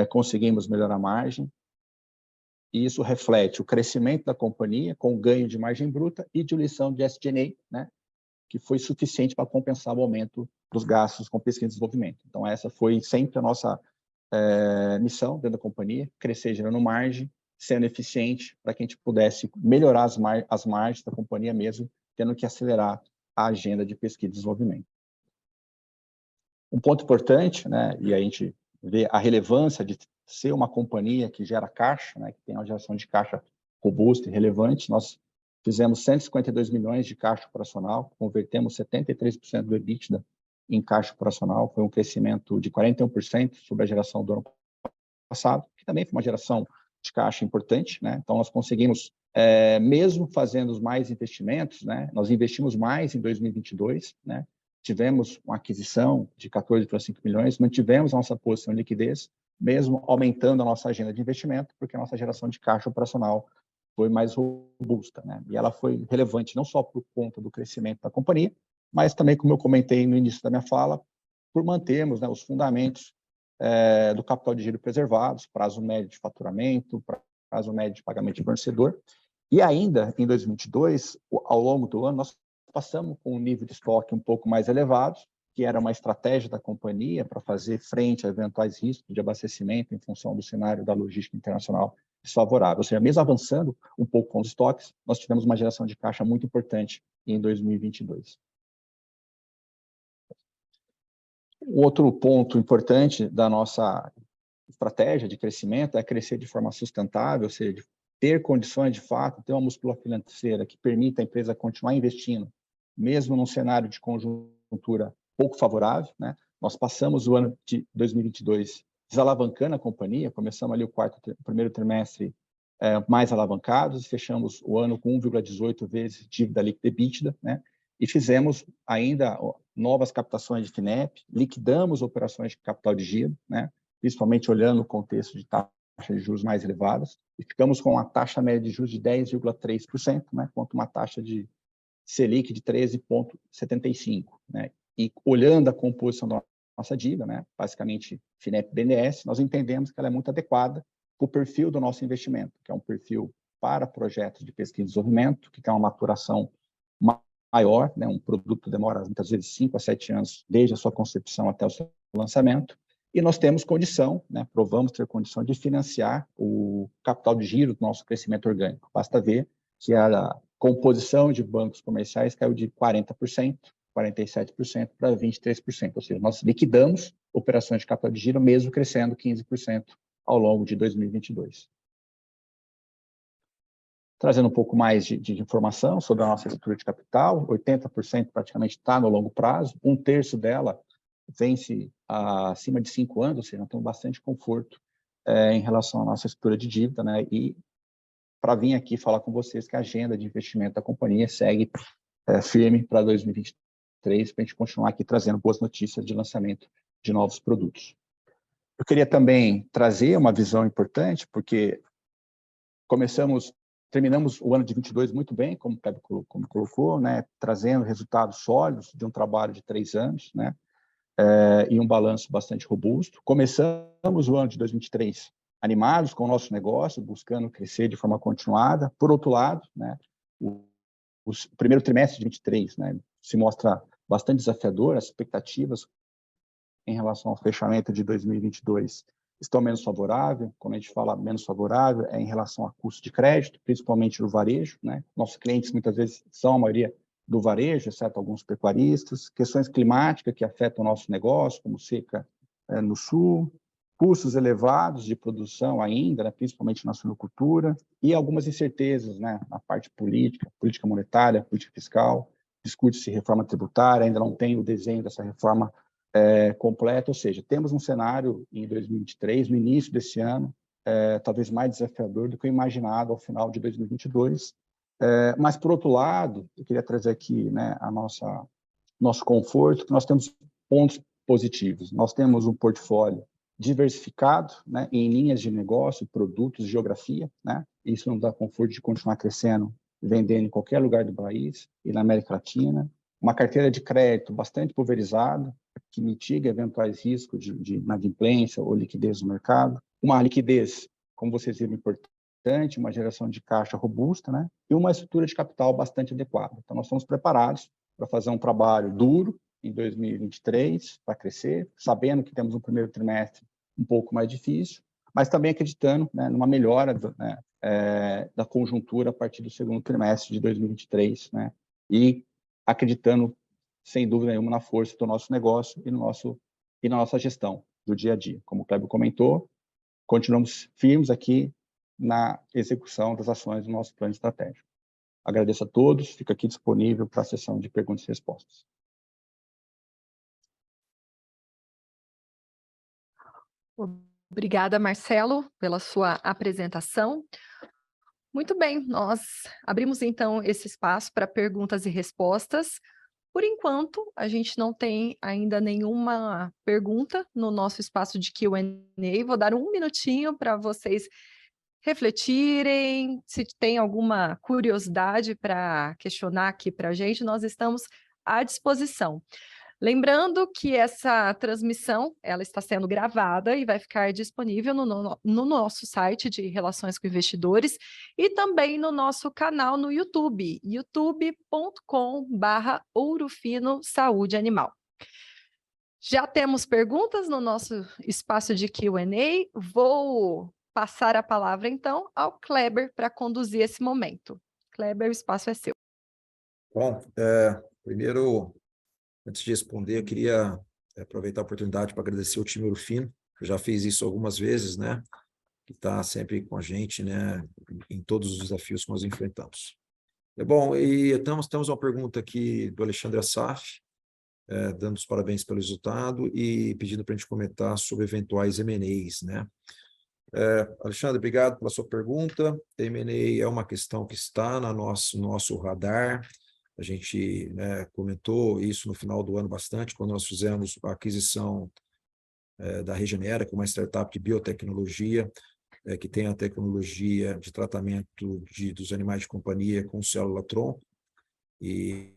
conseguimos melhorar a margem, e isso reflete o crescimento da companhia com ganho de margem bruta e diluição de SG&A, né, que foi suficiente para compensar o aumento dos gastos com pesquisa e desenvolvimento. Então, essa foi sempre a nossa missão dentro da companhia, crescer gerando margem, sendo eficiente, para que a gente pudesse melhorar as margens da companhia mesmo, tendo que acelerar a agenda de pesquisa e desenvolvimento. Um ponto importante, né, e a gente vê a relevância de ser uma companhia que gera caixa, né, que tem uma geração de caixa robusta e relevante. Nós fizemos 152 milhões de caixa operacional, convertemos 73% do EBITDA em caixa operacional, foi um crescimento de 41% sobre a geração do ano passado, que também foi uma geração de caixa importante, né? Então, nós conseguimos, mesmo fazendo mais investimentos, né? Nós investimos mais em 2022, né? Tivemos uma aquisição de 14,5 milhões, mantivemos a nossa posição em liquidez, mesmo aumentando a nossa agenda de investimento, porque a nossa geração de caixa operacional foi mais robusta, né? E ela foi relevante não só por conta do crescimento da companhia, mas também, como eu comentei no início da minha fala, por mantermos, né, os fundamentos do capital de giro preservados, prazo médio de faturamento, prazo médio de pagamento de fornecedor. E ainda, em 2022, ao longo do ano, nós passamos com um nível de estoque um pouco mais elevado, que era uma estratégia da companhia para fazer frente a eventuais riscos de abastecimento em função do cenário da logística internacional desfavorável. Ou seja, mesmo avançando um pouco com os estoques, nós tivemos uma geração de caixa muito importante em 2022. O outro ponto importante da nossa estratégia de crescimento é crescer de forma sustentável, ou seja, ter condições de fato, ter uma musculatura financeira que permita a empresa continuar investindo, mesmo num cenário de conjuntura pouco favorável, né? Nós passamos o ano de 2022 desalavancando a companhia, começamos ali o primeiro trimestre mais alavancados, fechamos o ano com 1,18 vezes dívida líquida EBITDA, né? E fizemos ainda novas captações de FINEP, liquidamos operações de capital de giro, né? Principalmente olhando o contexto de taxas de juros mais elevadas, e ficamos com uma taxa média de juros de 10,3%, né? Quanto uma taxa de Selic de 13,75%, né? E olhando a composição da nossa dívida, né? Basicamente FINEP-BNDES, nós entendemos que ela é muito adequada para o perfil do nosso investimento, que é um perfil para projetos de pesquisa e desenvolvimento, que tem uma maturação maior, né? Um produto demora muitas vezes 5 a 7 anos, desde a sua concepção até o seu lançamento, e nós temos condição, né? Provamos ter condição de financiar o capital de giro do nosso crescimento orgânico. Basta ver que a composição de bancos comerciais caiu de 40%, 47% para 23%, ou seja, nós liquidamos operações de capital de giro, mesmo crescendo 15% ao longo de 2022. Trazendo um pouco mais de informação sobre a nossa estrutura de capital, 80% praticamente está no longo prazo, 1/3 dela vence acima de 5 anos, ou seja, nós temos bastante conforto em relação à nossa estrutura de dívida, né? E para vir aqui falar com vocês que a agenda de investimento da companhia segue firme para 2023, para a gente continuar aqui trazendo boas notícias de lançamento de novos produtos. Eu queria também trazer uma visão importante, porque terminamos o ano de 22 muito bem, como o Kleber colocou, né, trazendo resultados sólidos de um trabalho de 3 anos, né, e um balanço bastante robusto. Começamos o ano de 2023 animados com o nosso negócio, buscando crescer de forma continuada. Por outro lado, né, o primeiro trimestre de 2023, né, se mostra bastante desafiador, as expectativas em relação ao fechamento de 2022 estão menos favoráveis. Quando a gente fala menos favorável, é em relação a custo de crédito, principalmente no varejo, né? Nossos clientes, muitas vezes, são a maioria do varejo, exceto alguns pecuaristas. Questões climáticas que afetam o nosso negócio, como seca no sul, custos elevados de produção ainda, né? Principalmente na suinocultura, e algumas incertezas, né? Na parte política monetária, política fiscal, discute-se reforma tributária, ainda não tem o desenho dessa reforma completa, ou seja, temos um cenário em 2023, no início desse ano, talvez mais desafiador do que o imaginado ao final de 2022. Mas, por outro lado, eu queria trazer aqui, né, nosso conforto, que nós temos pontos positivos. Nós temos um portfólio diversificado, né, em linhas de negócio, produtos, geografia, né? Isso nos dá conforto de continuar crescendo, vendendo em qualquer lugar do país e na América Latina. Uma carteira de crédito bastante pulverizada, que mitiga eventuais riscos de inadimplência ou liquidez no mercado. Uma liquidez, como vocês viram, importante, uma geração de caixa robusta, né? E uma estrutura de capital bastante adequada. Então, nós estamos preparados para fazer um trabalho duro em 2023, para crescer, sabendo que temos um primeiro trimestre um pouco mais difícil, mas também acreditando, né, numa melhora da conjuntura a partir do segundo trimestre de 2023, né, e acreditando, sem dúvida nenhuma, na força do nosso negócio e na nossa gestão do dia a dia. Como o Cléber comentou, continuamos firmes aqui na execução das ações do nosso plano estratégico. Agradeço a todos, fico aqui disponível para a sessão de perguntas e respostas. Obrigada, Marcelo, pela sua apresentação. Muito bem, nós abrimos então esse espaço para perguntas e respostas. Por enquanto, a gente não tem ainda nenhuma pergunta no nosso espaço de Q&A. Vou dar um minutinho para vocês refletirem, se tem alguma curiosidade para questionar aqui para a gente, nós estamos à disposição. Lembrando que essa transmissão, ela está sendo gravada e vai ficar disponível no nosso site de Relações com Investidores e também no nosso canal no YouTube, youtube.com/Ouro Fino Saúde Animal. Já temos perguntas no nosso espaço de Q&A. Vou passar a palavra, então, ao Kleber para conduzir esse momento. Kleber, o espaço é seu. Bom, primeiro, antes de responder, eu queria aproveitar a oportunidade para agradecer o time Ouro Fino, que já fez isso algumas vezes, né? Que está sempre com a gente, né? Em todos os desafios que nós enfrentamos. Bom, e temos uma pergunta aqui do Alexandre Assaf, dando os parabéns pelo resultado e pedindo para a gente comentar sobre eventuais M&As, né? Alexandre, obrigado pela sua pergunta. M&A é uma questão que está no nosso radar. A gente, né, comentou isso no final do ano bastante, quando nós fizemos a aquisição da Regenera, que é uma startup de biotecnologia, que tem a tecnologia de tratamento dos animais de companhia com célula-tronco, e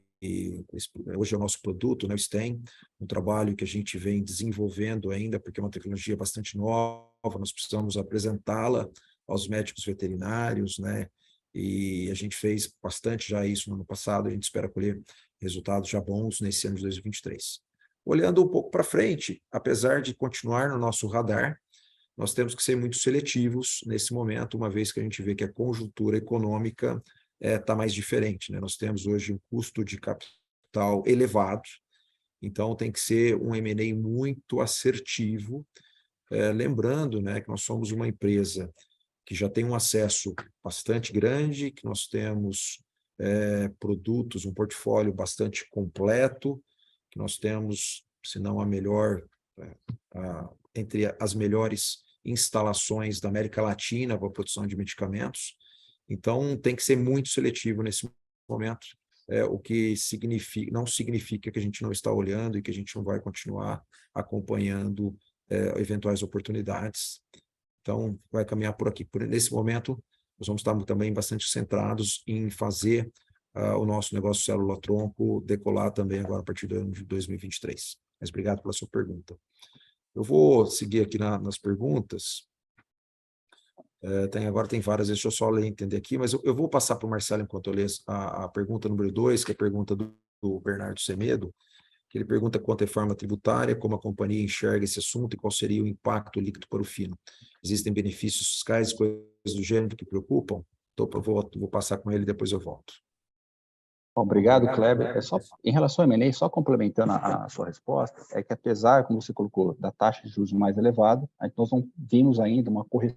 hoje é o nosso produto, né, o STEM, um trabalho que a gente vem desenvolvendo ainda, porque é uma tecnologia bastante nova, nós precisamos apresentá-la aos médicos veterinários, né, e a gente fez bastante já isso no ano passado, a gente espera colher resultados já bons nesse ano de 2023. Olhando um pouco para frente, apesar de continuar no nosso radar, nós temos que ser muito seletivos nesse momento, uma vez que a gente vê que a conjuntura econômica está mais diferente, né? Nós temos hoje um custo de capital elevado, então tem que ser um M&A muito assertivo, lembrando, né, que nós somos uma empresa que já tem um acesso bastante grande, que nós temos produtos, um portfólio bastante completo, que nós temos, se não a melhor, entre as melhores instalações da América Latina para a produção de medicamentos. Então, tem que ser muito seletivo nesse momento, o que não significa que a gente não está olhando e que a gente não vai continuar acompanhando eventuais oportunidades. Então, vai caminhar por aqui. Nesse momento, nós vamos estar também bastante centrados em fazer o nosso negócio célula-tronco decolar também agora a partir do ano de 2023. Mas obrigado pela sua pergunta. Eu vou seguir aqui nas perguntas. Agora tem várias, deixa eu só ler e entender aqui, mas eu vou passar para o Marcelo enquanto eu leio a pergunta número 2, que é a pergunta do Bernardo Semedo, que ele pergunta quanto à reforma tributária, como a companhia enxerga esse assunto e qual seria o impacto líquido para o Fino. Existem benefícios fiscais, coisas do gênero que preocupam? Então, vou passar com ele e depois eu volto. Obrigado, Kleber. Em relação ao M&A, só complementando a sua resposta, é que apesar, como você colocou, da taxa de juros mais elevada, nós não vimos ainda uma correção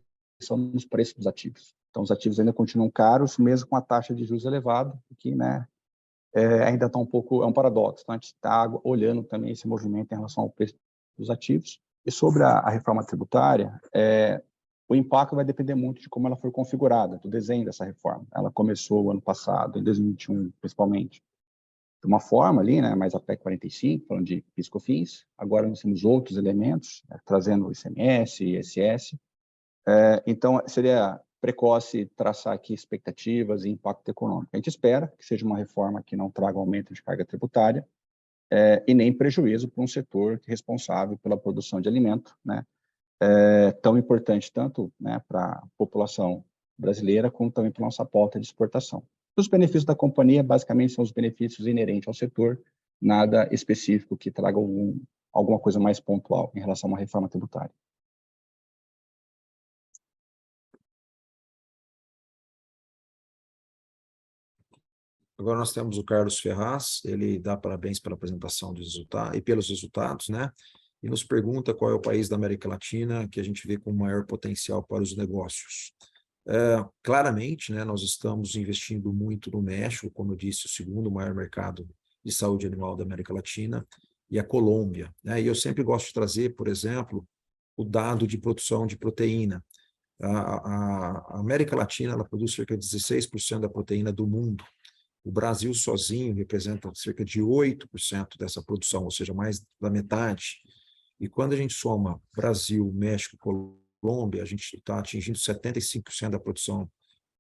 nos preços dos ativos. Então, os ativos ainda continuam caros, mesmo com a taxa de juros elevada, que, né, ainda está um pouco, é um paradoxo. Então, a gente está olhando também esse movimento em relação ao preço dos ativos. E sobre a reforma tributária, o impacto vai depender muito de como ela for configurada, do desenho dessa reforma. Ela começou o ano passado, em 2021, principalmente, de uma forma ali, né, mais a PEC 45, falando de PIS/COFINS. Agora nós temos outros elementos, trazendo o ICMS, ISS. Então, seria precoce traçar aqui expectativas e impacto econômico. A gente espera que seja uma reforma que não traga aumento de carga tributária e nem prejuízo para um setor responsável pela produção de alimento, né, tão importante tanto, né, para a população brasileira como também para a nossa pauta de exportação. Os benefícios da companhia, basicamente, são os benefícios inerentes ao setor, nada específico que traga alguma coisa mais pontual em relação a uma reforma tributária. Agora nós temos o Carlos Ferraz, ele dá parabéns pela apresentação dos resultados e pelos resultados, né? E nos pergunta qual é o país da América Latina que a gente vê com maior potencial para os negócios. Claramente, né, nós estamos investindo muito no México, como eu disse, o segundo maior mercado de saúde animal da América Latina, e a Colômbia, né? E eu sempre gosto de trazer, por exemplo, o dado de produção de proteína. A América Latina ela produz cerca de 16% da proteína do mundo. O Brasil sozinho representa cerca de 8% dessa produção, ou seja, mais da metade. E quando a gente soma Brasil, México, Colômbia, a gente está atingindo 75% da produção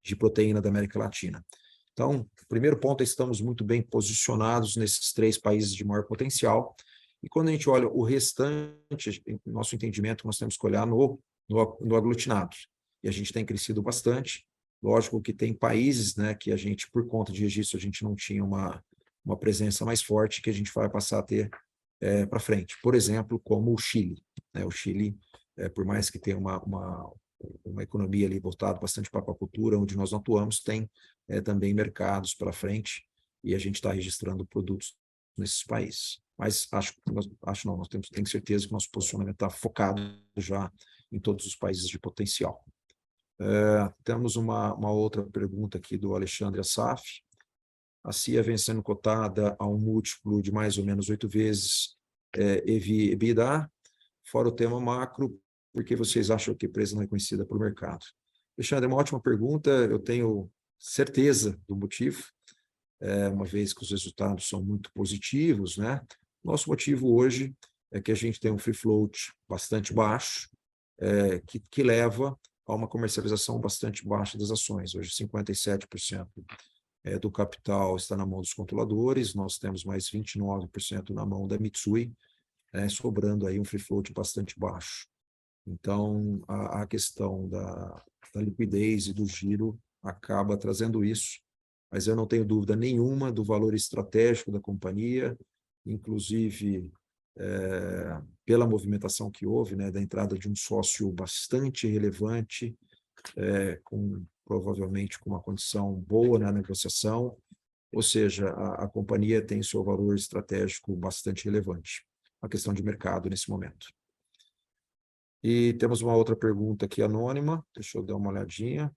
de proteína da América Latina. Então, o primeiro ponto é que estamos muito bem posicionados nesses 3 países de maior potencial. E quando a gente olha o restante, nosso entendimento, nós temos que olhar no aglutinado. E a gente tem crescido bastante. Lógico que tem países, né, que a gente, por conta de registro, a gente não tinha uma presença mais forte que a gente vai passar a ter para frente. Por exemplo, como o Chile. Né? O Chile, por mais que tenha uma economia ali voltada bastante para a aquacultura, onde nós atuamos, tem também mercados pela frente e a gente está registrando produtos nesses países. Mas nós temos certeza que nosso posicionamento está focado já em todos os países de potencial. Temos uma outra pergunta aqui do Alexandre Assaf. A CIA vem sendo cotada a um múltiplo de mais ou menos 8 vezes EBITDA, fora o tema macro, porque vocês acham que a empresa não é conhecida pelo mercado? Alexandre, é uma ótima pergunta, eu tenho certeza do motivo, uma vez que os resultados são muito positivos, né? Nosso motivo hoje é que a gente tem um free float bastante baixo, que leva a uma comercialização bastante baixa das ações. Hoje, 57% do capital está na mão dos controladores, nós temos mais 29% na mão da Mitsui, sobrando aí um free float bastante baixo. Então, a questão da liquidez e do giro acaba trazendo isso, mas eu não tenho dúvida nenhuma do valor estratégico da companhia, inclusive pela movimentação que houve, né, da entrada de um sócio bastante relevante, provavelmente com uma condição boa na negociação, ou seja, a companhia tem seu valor estratégico bastante relevante, a questão de mercado nesse momento. E temos uma outra pergunta aqui anônima, deixa eu dar uma olhadinha.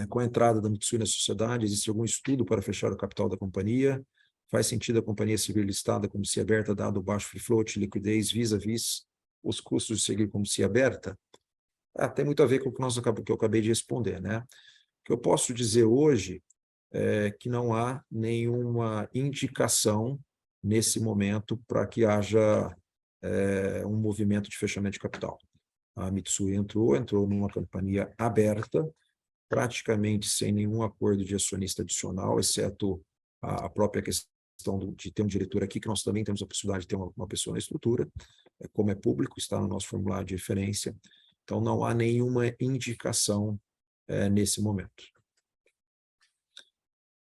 Com a entrada da Mitsui na sociedade, existe algum estudo para fechar o capital da companhia? Faz sentido a companhia seguir listada como se aberta, dado o baixo free float, liquidez, vis-a-vis os custos de seguir como se aberta? Tem muito a ver com o que eu acabei de responder, né? O que eu posso dizer hoje é que não há nenhuma indicação nesse momento para que haja um movimento de fechamento de capital. A Mitsui entrou numa companhia aberta, praticamente sem nenhum acordo de acionista adicional, exceto a própria questão de ter um diretor aqui, que nós também temos a possibilidade de ter uma pessoa na estrutura, como é público, está no nosso formulário de referência. Então, não há nenhuma indicação nesse momento.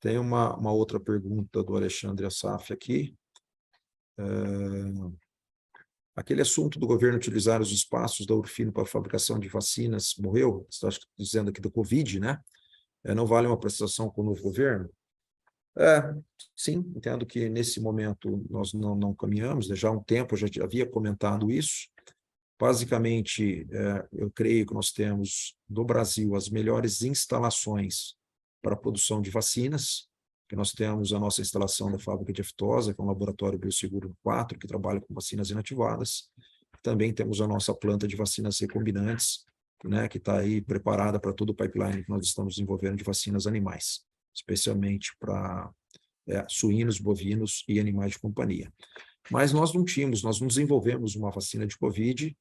Tem uma outra pergunta do Alexandre Assaf aqui. Aquele assunto do governo utilizar os espaços da Urfino para a fabricação de vacinas morreu? Você está dizendo aqui do Covid, né? Não vale uma prestação com o novo governo? Sim, entendo que nesse momento nós não caminhamos, já há um tempo eu já havia comentado isso. Basicamente, eu creio que nós temos no Brasil as melhores instalações para a produção de vacinas, que nós temos a nossa instalação da fábrica de aftosa, que é um laboratório Bioseguro 4, que trabalha com vacinas inativadas. Também temos a nossa planta de vacinas recombinantes, né, que está aí preparada para todo o pipeline que nós estamos desenvolvendo de vacinas animais, especialmente para suínos, bovinos e animais de companhia. Mas nós não desenvolvemos uma vacina de Covid,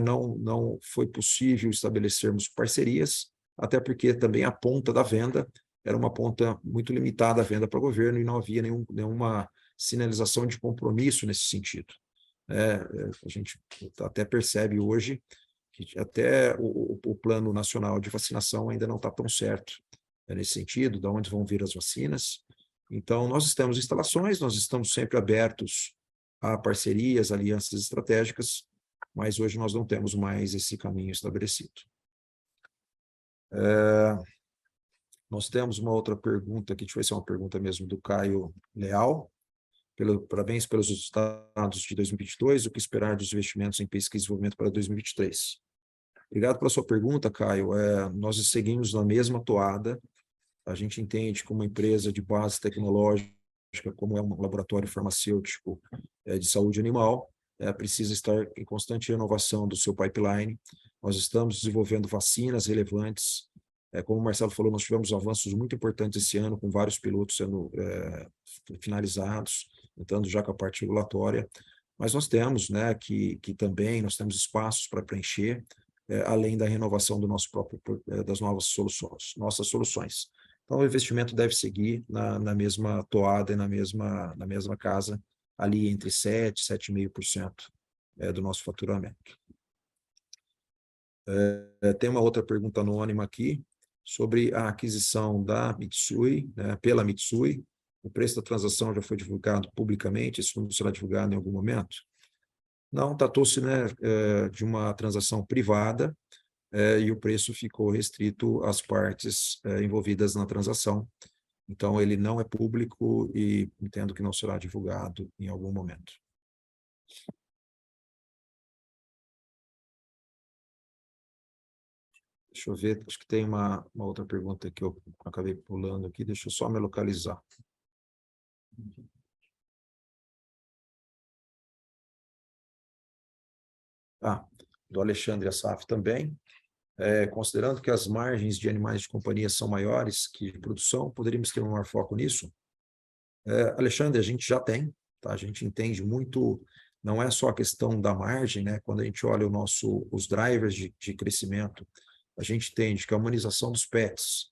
não foi possível estabelecermos parcerias, até porque também a ponta da venda era uma ponta muito limitada à venda para o governo e não havia nenhuma sinalização de compromisso nesse sentido. A gente até percebe hoje que até o plano nacional de vacinação ainda não está tão certo, nesse sentido, de onde vão vir as vacinas. Então, nós temos instalações, nós estamos sempre abertos a parcerias, alianças estratégicas, mas hoje nós não temos mais esse caminho estabelecido. Nós temos uma outra pergunta aqui, deixa eu ver se é uma pergunta mesmo do Caio Leal. Parabéns pelos resultados de 2022, o que esperar dos investimentos em pesquisa e desenvolvimento para 2023? Obrigado pela sua pergunta, Caio. Nós seguimos na mesma toada. A gente entende que uma empresa de base tecnológica, como é um laboratório farmacêutico de saúde animal, precisa estar em constante renovação do seu pipeline. Nós estamos desenvolvendo vacinas relevantes. Como o Marcelo falou, nós tivemos avanços muito importantes esse ano, com vários pilotos sendo finalizados, entrando já com a parte regulatória. Mas nós temos, né, que também nós temos espaços para preencher, além da renovação do nosso próprio, das nossas soluções. Então, o investimento deve seguir na mesma toada e na mesma casa, ali entre 7% e 7,5% do nosso faturamento. Tem uma outra pergunta anônima aqui, sobre a aquisição da Mitsui, né, pela Mitsui. O preço da transação já foi divulgado publicamente, esse número será divulgado em algum momento? Não, tratou-se, né, de uma transação privada, e o preço ficou restrito às partes envolvidas na transação. Então, ele não é público e entendo que não será divulgado em algum momento. Deixa eu ver, acho que tem uma outra pergunta que eu acabei pulando aqui, deixa eu só me localizar. Do Alexandre Assaf também. Considerando que as margens de animais de companhia são maiores que de produção, poderíamos ter um maior foco nisso? Alexandre, a gente já tem, tá? A gente entende muito, não é só a questão da margem, né? Quando a gente olha os drivers de crescimento, a gente entende que a humanização dos pets,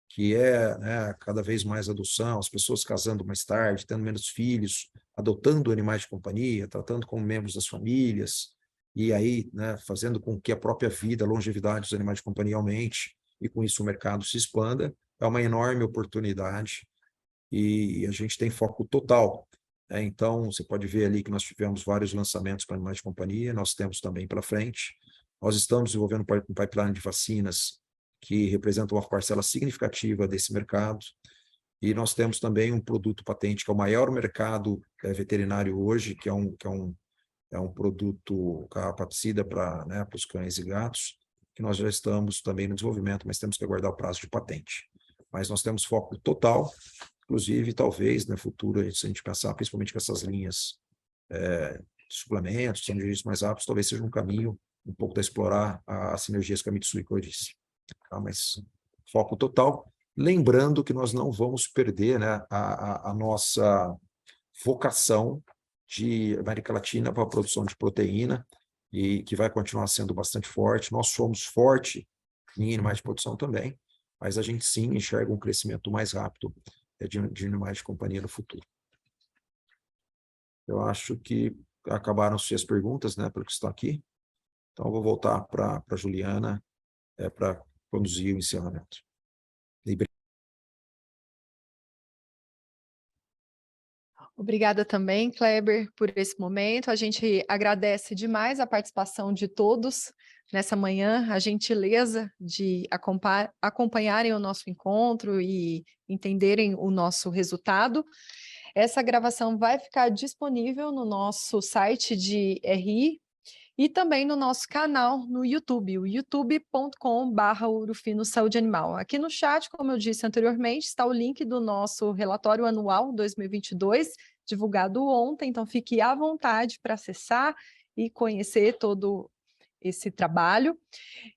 que né, cada vez mais adoção, as pessoas casando mais tarde, tendo menos filhos, adotando animais de companhia, tratando como membros das famílias, e aí, né, fazendo com que a própria vida, a longevidade dos animais de companhia aumente, e com isso o mercado se expanda, é uma enorme oportunidade, e a gente tem foco total. Então, você pode ver ali que nós tivemos vários lançamentos para animais de companhia, nós temos também pela frente. Nós estamos desenvolvendo um pipeline de vacinas que representam uma parcela significativa desse mercado, e nós temos também um produto patente, que é o maior mercado veterinário hoje, que é um produto capacida para, né, os cães e gatos, que nós já estamos também no desenvolvimento, mas temos que aguardar o prazo de patente. Mas nós temos foco total, inclusive, talvez, no futuro, se a gente pensar principalmente com essas linhas de suplementos, sendo de mais rápidos, talvez seja um caminho um pouco de explorar as sinergias com a Mitsui, que eu disse. Tá? Mas foco total. Lembrando que nós não vamos perder, né, a nossa vocação de América Latina para a produção de proteína, e que vai continuar sendo bastante forte. Nós somos forte em animais de produção também, mas a gente sim enxerga um crescimento mais rápido de animais de companhia no futuro. Eu acho que acabaram-se as perguntas, né, pelo que está aqui. Então, eu vou voltar para a Juliana para conduzir o encerramento. Obrigada também, Kleber, por esse momento. A gente agradece demais a participação de todos nessa manhã, a gentileza de acompanharem o nosso encontro e entenderem o nosso resultado. Essa gravação vai ficar disponível no nosso site de RI e também no nosso canal no YouTube, o youtube.com/Ourofino Saúde Animal. Aqui no chat, como eu disse anteriormente, está o link do nosso relatório anual 2022, divulgado ontem, então fique à vontade para acessar e conhecer todo esse trabalho.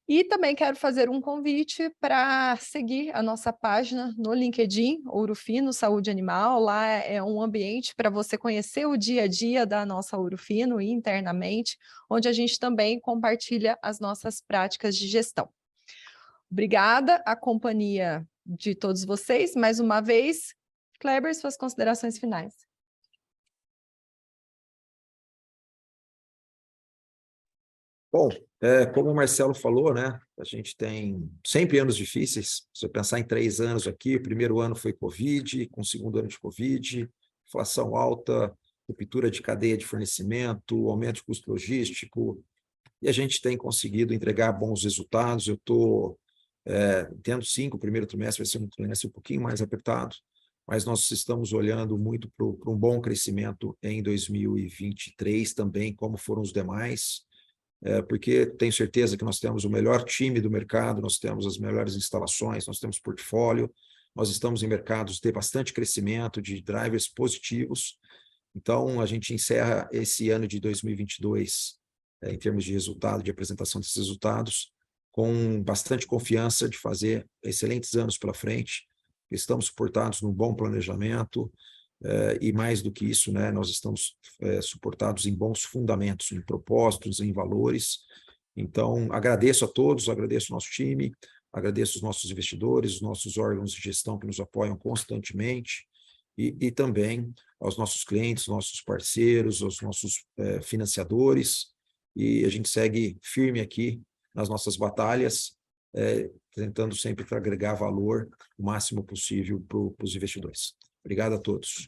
E também quero fazer um convite para seguir a nossa página no LinkedIn, Ourofino Saúde Animal. Lá é um ambiente para você conhecer o dia a dia da nossa Ourofino internamente, onde a gente também compartilha as nossas práticas de gestão. Obrigada à companhia de todos vocês, mais uma vez. Kleber, suas considerações finais. Bom, como o Marcelo falou, né, a gente tem sempre anos difíceis. Se eu pensar em 3 anos aqui, o primeiro ano foi Covid, com o segundo ano de Covid, inflação alta, ruptura de cadeia de fornecimento, aumento de custo logístico, e a gente tem conseguido entregar bons resultados. Eu estou tendo sim, o primeiro trimestre vai ser um trimestre um pouquinho mais apertado, mas nós estamos olhando muito para um bom crescimento em 2023 também, como foram os demais, porque tenho certeza que nós temos o melhor time do mercado, nós temos as melhores instalações, nós temos portfólio, nós estamos em mercados de bastante crescimento, de drivers positivos. Então, a gente encerra esse ano de 2022, em termos de resultado, de apresentação desses resultados, com bastante confiança de fazer excelentes anos pela frente. Estamos suportados num bom planejamento, e mais do que isso, né, nós estamos suportados em bons fundamentos, em propósitos, em valores. Então, agradeço a todos, agradeço o nosso time, agradeço os nossos investidores, os nossos órgãos de gestão que nos apoiam constantemente, e também aos nossos clientes, nossos parceiros, aos nossos financiadores, e a gente segue firme aqui nas nossas batalhas, tentando sempre agregar valor o máximo possível para os investidores. Obrigado a todos.